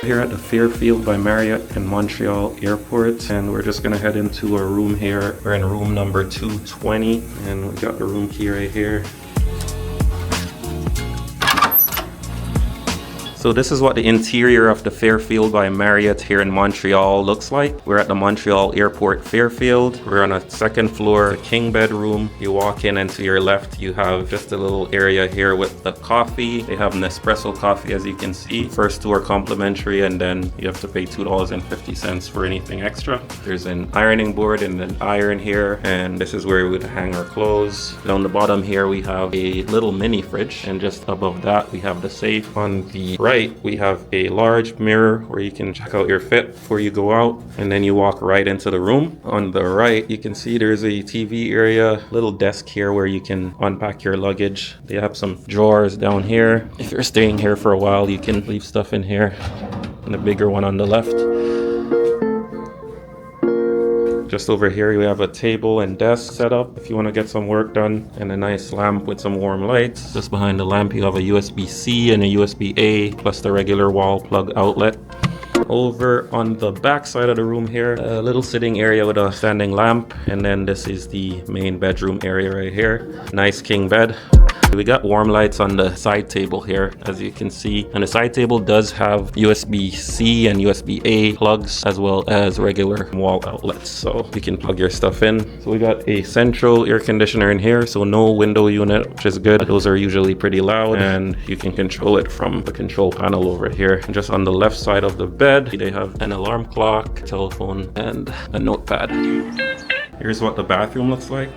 Here at the Fairfield by Marriott in Montreal Airport, and we're just gonna head into a room here. We're in room number 220, and we got the room key right here. So this is what the interior of the Fairfield by Marriott here in Montreal looks like. We're at the Montreal Airport Fairfield. We're on a second floor, a king bedroom. You walk in and to your left, you have just a little area here with the coffee. They have Nespresso coffee, as you can see. First two are complimentary, and then you have to pay $2.50 for anything extra. There's an ironing board and an iron here, and this is where we would hang our clothes. Down the bottom here, we have a little mini fridge, and just above that, we have the safe. On the right, we have a large mirror where you can check out your fit before you go out, and then you walk right into the room. On the right, you can see there's a TV area, little desk here where you can unpack your luggage. They have some drawers down here. If you're staying here for a while, you can leave stuff in here. And a bigger one on the left. Just over here, we have a table and desk set up if you want to get some work done, and a nice lamp with some warm lights. Just behind the lamp, you have a USB-C and a USB-A, plus the regular wall plug outlet. Over on the back side of the room here, a little sitting area with a standing lamp, and then this is the main bedroom area right here. Nice king bed. We got warm lights on the side table here, as you can see, and the side table does have USB-C and USB-A plugs, as well as regular wall outlets, so you can plug your stuff in. So we got a central air conditioner in here, so no window unit, which is good. Those are usually pretty loud, and you can control it from the control panel over here. And just on the left side of the bed, they have an alarm clock, telephone, and a notepad. Here's what the bathroom looks like.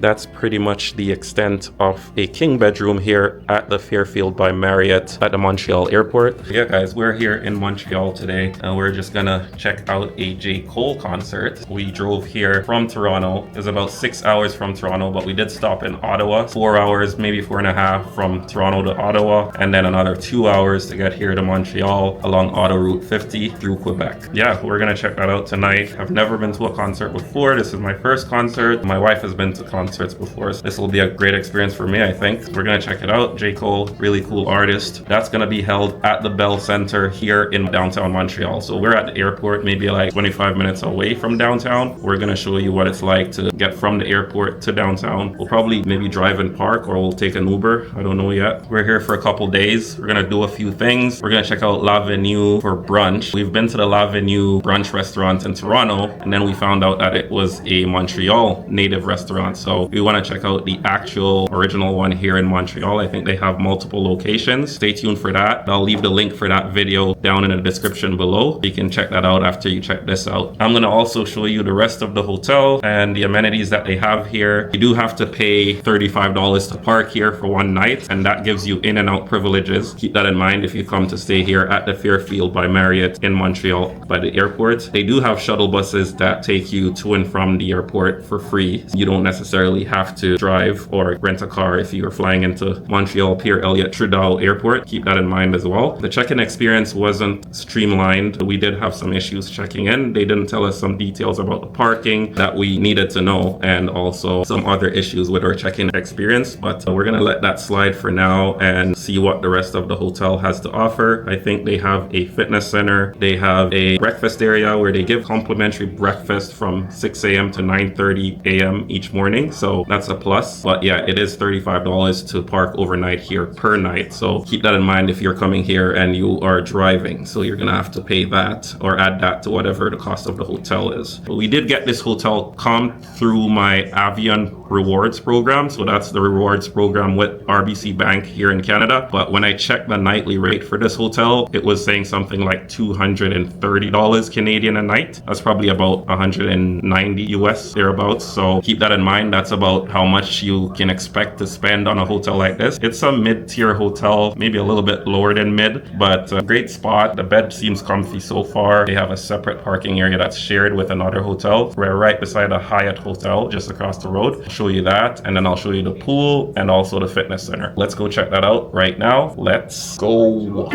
That's pretty much the extent of a king bedroom here at the Fairfield by Marriott at the Montreal Airport. Yeah, guys, we're here in Montreal today, and we're just gonna check out a J. Cole concert. We drove here from Toronto. It was about 6 hours from Toronto, but we did stop in Ottawa. 4 hours, maybe 4.5 from Toronto to Ottawa, and then another 2 hours to get here to Montreal along Auto Route 50 through Quebec. Yeah, we're gonna check that out tonight. I've never been to a concert before. This is my first concert. My wife has been to concerts before, so this will be a great experience for me, I think. We're gonna check it out. J. Cole, really cool artist. That's gonna be held at the Bell Center here in downtown Montreal. So we're at the airport, maybe like 25 minutes away from downtown. We're gonna show you what it's like to get from the airport to downtown. We'll probably maybe drive and park, or we'll take an Uber. I don't know yet. We're here for a couple days. We're gonna do a few things. We're gonna check out L'Avenue for brunch. We've been to the L'Avenue brunch restaurant in Toronto, and then we found out that it was a Montreal native restaurant. So we want to check out the actual original one here in Montreal. I think they have multiple locations. Stay tuned for that. I'll leave the link for that video down in the description below. You can check that out after you check this out. I'm going to also show you the rest of the hotel and the amenities that they have here. You do have to pay $35 to park here for one night, and that gives you in and out privileges. Keep that in mind if you come to stay here at the Fairfield by Marriott in Montreal by the airport. They do have shuttle buses that take you to and from the airport for free. You don't necessarily have to drive or rent a car if you are flying into Montreal-Pierre, Elliott, Trudeau Airport. Keep that in mind as well. The check-in experience wasn't streamlined. We did have some issues checking in. They didn't tell us some details about the parking that we needed to know, and also some other issues with our check-in experience, but we're gonna let that slide for now and see what the rest of the hotel has to offer. I think they have a fitness center. They have a breakfast area where they give complimentary breakfast from 6 a.m. to 9:30 a.m. each morning. So that's that's a plus. But yeah, it is $35 to park overnight here per night. So keep that in mind if you're coming here and you are driving. So you're gonna have to pay that or add that to whatever the cost of the hotel is. But we did get this hotel come through my Avion rewards program. So that's the rewards program with RBC Bank here in Canada. But when I checked the nightly rate for this hotel, it was saying something like $230 Canadian a night. That's probably about 190 US thereabouts. So keep that in mind. That's about how much you can expect to spend on a hotel like this. It's a mid-tier hotel, maybe a little bit lower than mid, but a great spot. The bed seems comfy so far. They have a separate parking area that's shared with another hotel. We're right beside a Hyatt hotel just across the road. I'll show you that, and then I'll show you the pool and also the fitness center. Let's go check that out right now. Let's go.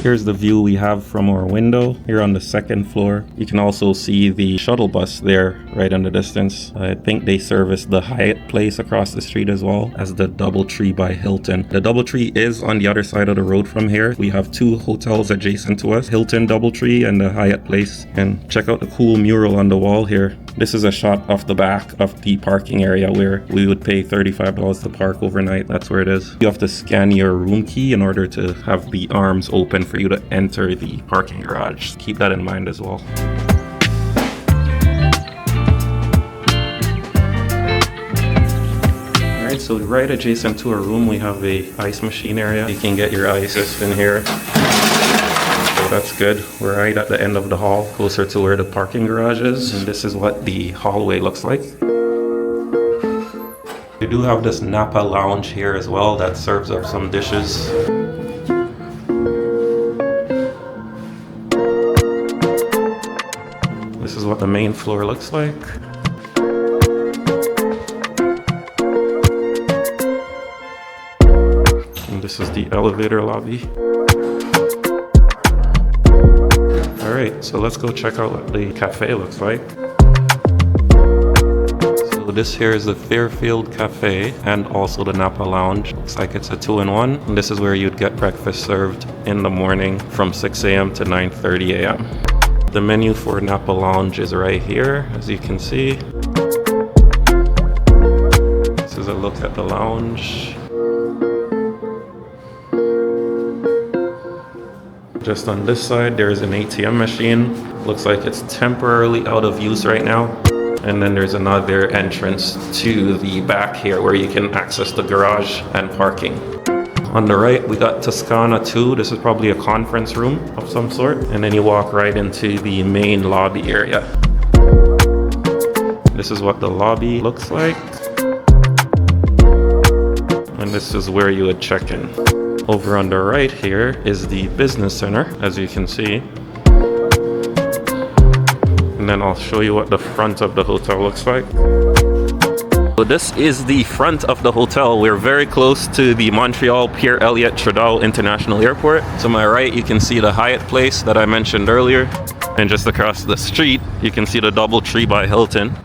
Here's the view we have from our window here on the second floor. You can also see the shuttle bus there right in the distance. I think they service the Hyatt place across the street as well as the DoubleTree by Hilton. The DoubleTree is on the other side of the road from here. We have two hotels adjacent to us, Hilton DoubleTree and the Hyatt place. And check out the cool mural on the wall here. This is a shot off the back of the parking area where we would pay $35 to park overnight. That's where it is. You have to scan your room key in order to have the arms open for you to enter the parking garage. Keep that in mind as well. Alright, so right adjacent to our room we have a ice machine area. You can get your ices in here. That's good. We're right at the end of the hall, closer to where the parking garage is. And this is what the hallway looks like. We do have this Napa lounge here as well that serves up some dishes. This is what the main floor looks like. And this is the elevator lobby. Alright, so let's go check out what the cafe looks like. So this here is the Fairfield Cafe and also the Napa Lounge. Looks like it's a 2-in-1. And this is where you'd get breakfast served in the morning from 6 a.m. to 9:30 a.m. The menu for Napa Lounge is right here, as you can see. This is a look at the lounge. Just on this side, there's an ATM machine. Looks like it's temporarily out of use right now. And then there's another entrance to the back here where you can access the garage and parking. On the right, we got Toscana 2. This is probably a conference room of some sort. And then you walk right into the main lobby area. This is what the lobby looks like. And this is where you would check in. Over on the right here is the business center, as you can see. And then I'll show you what the front of the hotel looks like. So this is the front of the hotel. We're very close to the Montreal-Pierre Elliott Trudeau International Airport. To my right, you can see the Hyatt place that I mentioned earlier. And just across the street, you can see the DoubleTree by Hilton.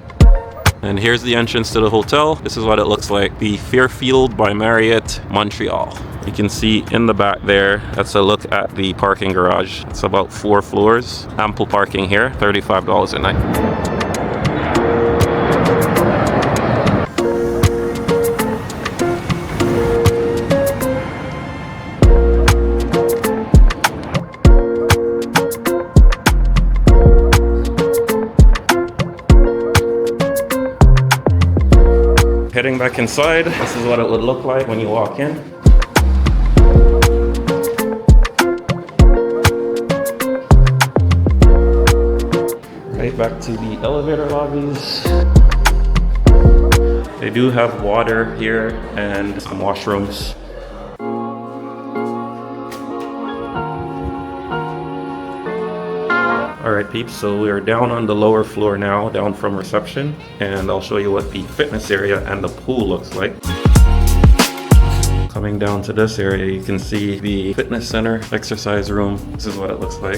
And here's the entrance to the hotel. This is what it looks like. The Fairfield by Marriott Montreal. You can see in the back there, that's a look at the parking garage. It's about 4 floors. Ample parking here, $35 a night. Heading back inside, this is what it would look like when you walk in. Right back to the elevator lobbies. They do have water here and some washrooms. Alright peeps, so we are down on the lower floor now, down from reception, and I'll show you what the fitness area and the pool looks like. Coming down to this area, you can see the fitness center, exercise room. This is what it looks like.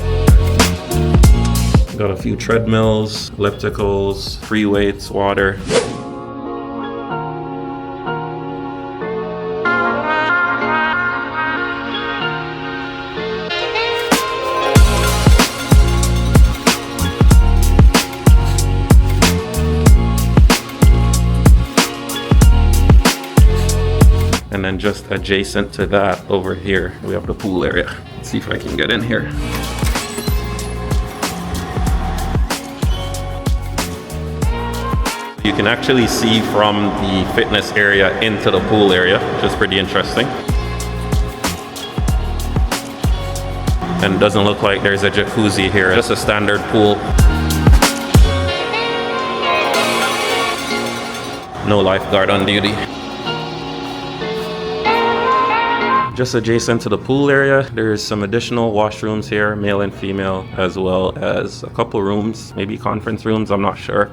Got a few treadmills, ellipticals, free weights, water. And then just adjacent to that over here, we have the pool area. Let's see if I can get in here. You can actually see from the fitness area into the pool area, which is pretty interesting. And it doesn't look like there's a jacuzzi here, just a standard pool. No lifeguard on duty. Just adjacent to the pool area, there's some additional washrooms here, male and female, as well as a couple rooms, maybe conference rooms, I'm not sure.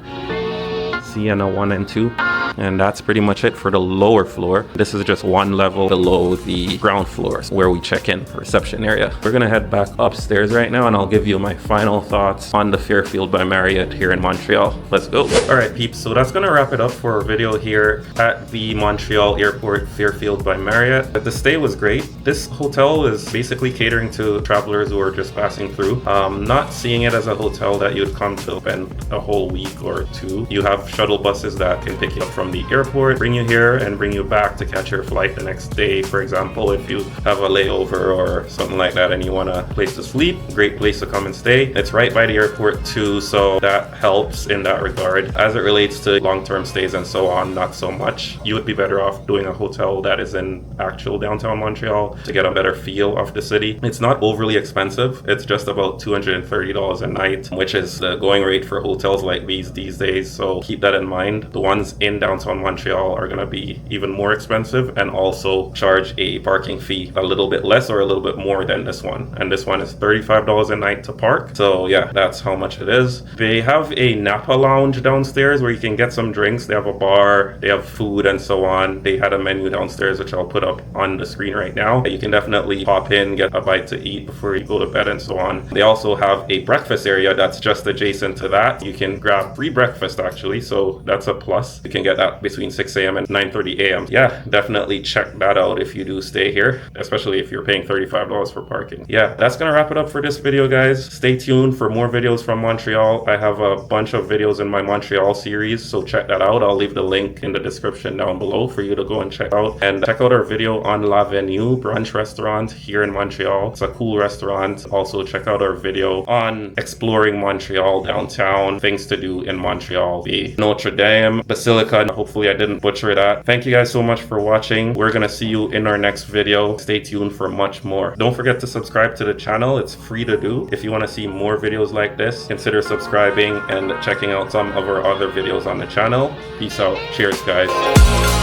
Sienna 1 and 2. And that's pretty much it for the lower floor. This is just one level below the ground floor where we check in, reception area. We're gonna head back upstairs right now and I'll give you my final thoughts on the Fairfield by Marriott here in Montreal. Let's go. All right, peeps, so that's gonna wrap it up for our video here at the Montreal Airport, Fairfield by Marriott. The stay was great. This hotel is basically catering to travelers who are just passing through. Not seeing it as a hotel that you'd come to spend a whole week or two. You have shuttle buses that can pick you up from the airport, bring you here and bring you back to catch your flight the next day. For example, if you have a layover or something like that and you want a place to sleep, great place to come and stay. It's right by the airport too, so that helps in that regard. As it relates to long-term stays and so on, not so much. You would be better off doing a hotel that is in actual downtown Montreal to get a better feel of the city. It's not overly expensive. It's just about $230 a night, which is the going rate for hotels like these days, so keep that in mind. The ones in downtown Montreal are going to be even more expensive and also charge a parking fee a little bit less or a little bit more than this one. And this one is $35 a night to park. So yeah, that's how much it is. They have a Napa lounge downstairs where you can get some drinks. They have a bar, they have food and so on. They had a menu downstairs, which I'll put up on the screen right now. You can definitely pop in, get a bite to eat before you go to bed and so on. They also have a breakfast area that's just adjacent to that. You can grab free breakfast actually, so that's a plus. You can get that between 6 a.m. and 9:30 a.m. Yeah, definitely check that out if you do stay here, especially if you're paying $35 for parking. Yeah, that's gonna wrap it up for this video, guys. Stay tuned for more videos from Montreal. I have a bunch of videos in my Montreal series, so check that out. I'll leave the link in the description down below for you to go and check out. And check out our video on La Venue brunch restaurant here in Montreal. It's a cool restaurant. Also check out our video on exploring Montreal downtown, things to do in Montreal, the Notre Dame Basilica. Hopefully I didn't butcher that. Thank you guys so much for watching. We're gonna see you in our next video. Stay tuned for much more. Don't forget to subscribe to the channel. It's free to do. If you want to see more videos like this, consider subscribing and checking out some of our other videos on the channel. Peace out. Cheers, guys.